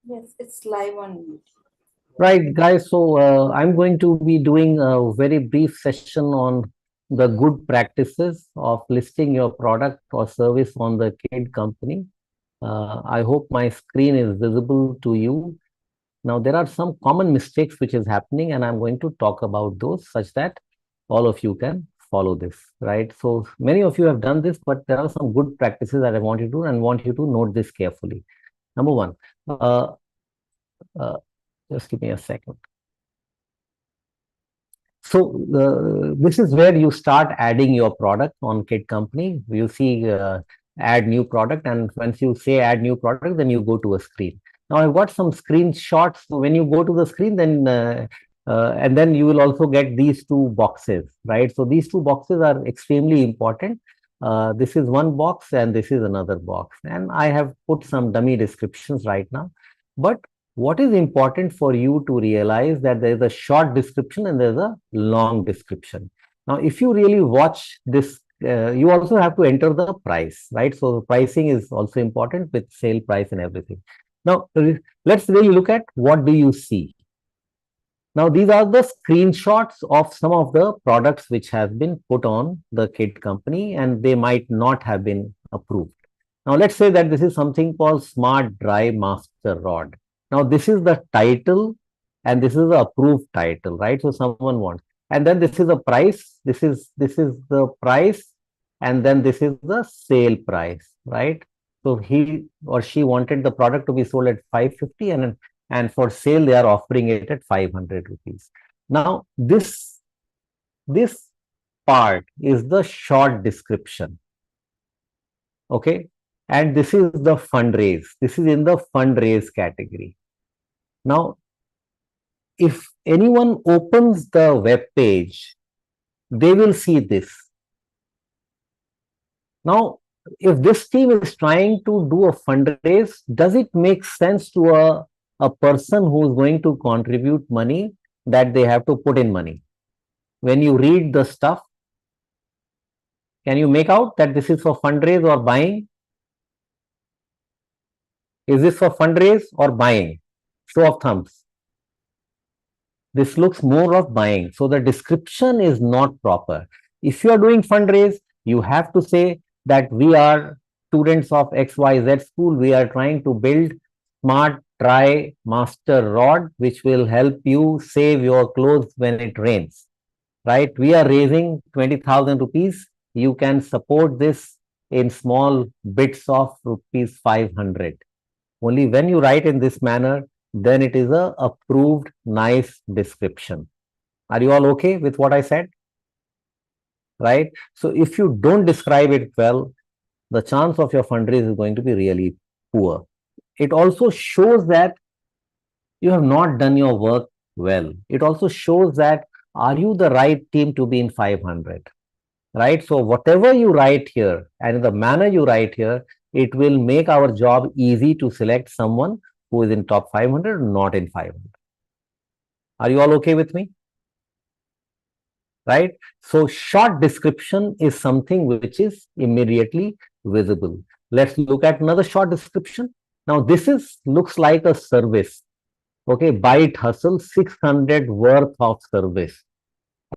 Yes, it's live on YouTube. Right, guys. So I'm going to be doing a very brief session on the good practices of listing your product or service on the KID company. I hope my screen is visible to you. Now, there are some common mistakes which is happening, and I'm going to talk about those such that all of you can follow this, right? So many of you have done this, but there are some good practices that I want you to do and want you to note this carefully. Number one, uh, uh, just give me a second. So this is where you start adding your product on Kit Company. You see add new product, and once you say add new product, then you go to a screen. Now I've got some screenshots. So when you go to the screen, then and then you will also get these two boxes, right? So these two boxes are extremely important. This is one box and this is another box, and I have put some dummy descriptions right now. But what is important for you to realize that there is a short description and there's a long description. Now, if you really watch this, you also have to enter the price, right? So pricing is also important with sale price and everything. Now, let's really look at what do you see. Now, these are the screenshots of some of the products which have been put on the kit company and they might not have been approved. Now, let's say that this is something called Smart Dry Master Rod. Now, this is the title and this is the approved title, right? So someone wants, and then this is a price. This is the price, and then this is the sale price, right? So he or she wanted the product to be sold at 550, and for sale they are offering it at 500 rupees. Now, this part is the short description, okay, and this is the fundraise. This is in the fundraise category. Now, if anyone opens the web page, they will see this. Now, if this team is trying to do a fundraise, does it make sense to a person who is going to contribute money that they have to put in money? When you read the stuff, can you make out that this is for fundraise or buying? Is this for fundraise or buying? Show of thumbs. This looks more of buying. So the description is not proper. If you are doing fundraise, you have to say that we are students of XYZ school. We are trying to build smart dry master rod, which will help you save your clothes when it rains. Right? We are raising 20,000 rupees. You can support this in small bits of rupees 500. Only when you write in this manner, then it is a approved nice description. Are you all okay with what I said? Right? So if you don't describe it well, the chance of your fundraise is going to be really poor. It also shows that you have not done your work well. It also shows that are you the right team to be in 500? Right? So whatever you write here and in the manner you write here, it will make our job easy to select someone who is in top 500, not in 500. Are you all okay with me? Right? So short description is something which is immediately visible. Let's look at another short description. Now this is looks like a service. Okay, Byte Hustle 600 worth of service,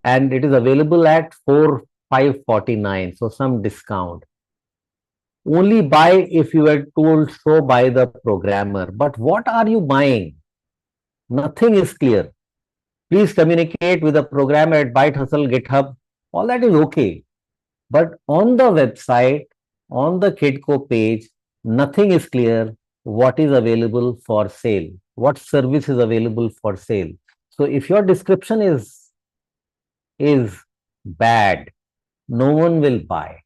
and it is available at 4,549. So some discount. Only buy if you were told so by the programmer. But what are you buying? Nothing is clear. Please communicate with the programmer at Byte Hustle GitHub. All that is okay. But on the website, on the Kidco page, nothing is clear what is available for sale, what service is available for sale. So if your description is bad, no one will buy.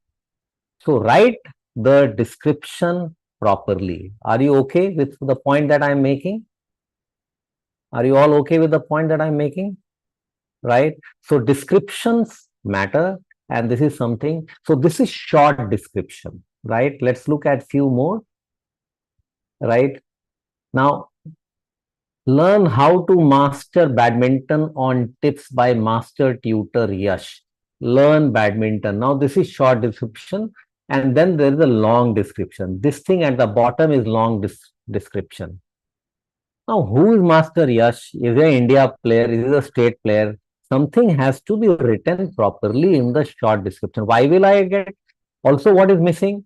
So write the description properly. Are you okay with the point that I'm making? Are you all okay with the point that I'm making? Right? So descriptions matter, and this is something. So this is short description, right? Let's look at few more, right? Now, learn how to master badminton on tips by master tutor Yash. Learn badminton. Now, this is short description, and then there is a long description. This thing at the bottom is long description. Now, who is Master Yash? Is he an India player? Is he a state player? Something has to be written properly in the short description. Why will I get? Also, what is missing?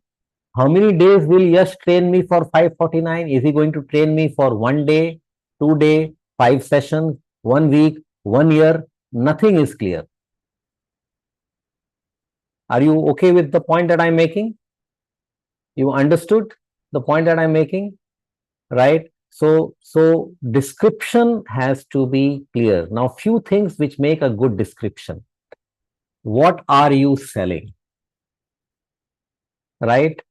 How many days will Yash train me for 549? Is he going to train me for 1 day, 2 day, 5 sessions, 1 week, 1 year? Nothing is clear. Are you okay with the point that I'm making? You understood the point that I'm making, right? So description has to be clear. Now, few things which make a good description. What are you selling? Right?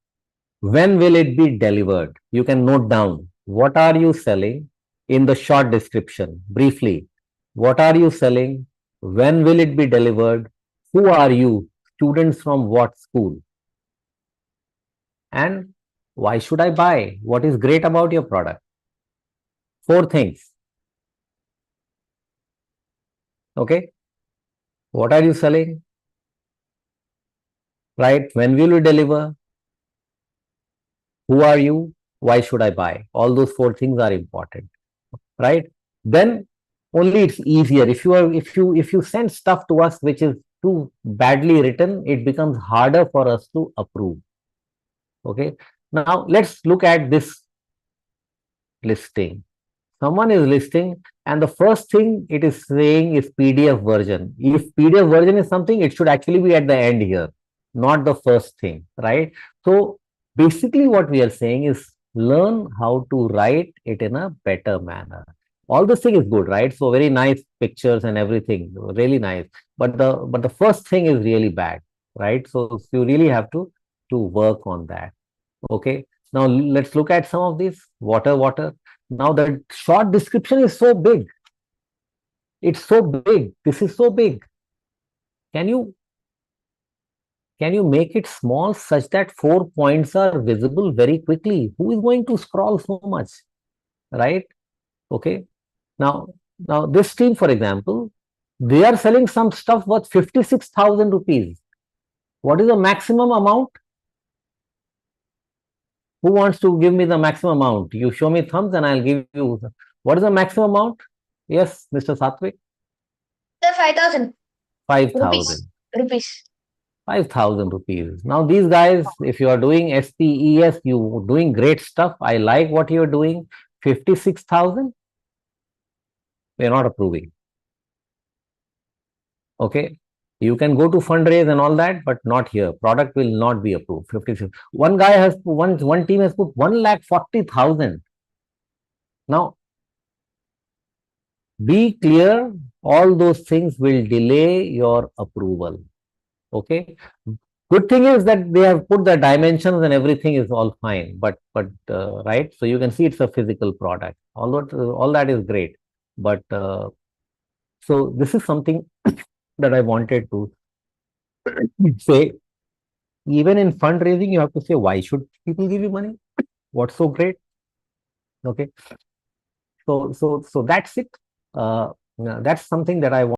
When will it be delivered? You can note down what are you selling in the short description, briefly. What are you selling? When will it be delivered? Who are you? Students from what school? And why should I buy? What is great about your product? 4 things. Okay. What are you selling? Right? When will you deliver? Who are you? Why should I buy? All those 4 things are important, right? Then only it's easier. If you send stuff to us which is too badly written, it becomes harder for us to approve. Okay. Now let's look at this listing. Someone is listing, and the first thing it is saying is PDF version. If PDF version is something, it should actually be at the end here, not the first thing, right? So basically what we are saying is learn how to write it in a better manner. All this thing is good, right? So very nice pictures and everything, really nice. But the first thing is really bad, right? So you really have to work on that. Okay. Now let's look at some of these. Water. Now the short description is so big. It's so big. This is so big. Can you make it small such that 4 points are visible very quickly? Who is going to scroll so much? Right? Okay. Now this team, for example, they are selling some stuff worth 56,000 rupees. What is the maximum amount? Who wants to give me the maximum amount? You show me thumbs and I'll give you. What is the maximum amount? Yes, Mr. Satvik? Sir, 5,000 5,000. rupees. 5,000 rupees. Now, these guys, if you are doing SPES, you doing great stuff. I like what you're doing. 56,000, we're not approving. Okay. You can go to fundraise and all that, but not here. Product will not be approved. 56. One guy has one team has put 1,40,000. Now, be clear, all those things will delay your approval. Okay. Good thing is that they have put the dimensions and everything is all fine, but right. So you can see it's a physical product. All that is great, but so this is something that I wanted to say. Even in fundraising, you have to say why should people give you money? What's so great? Okay. So that's it. That's something that I want.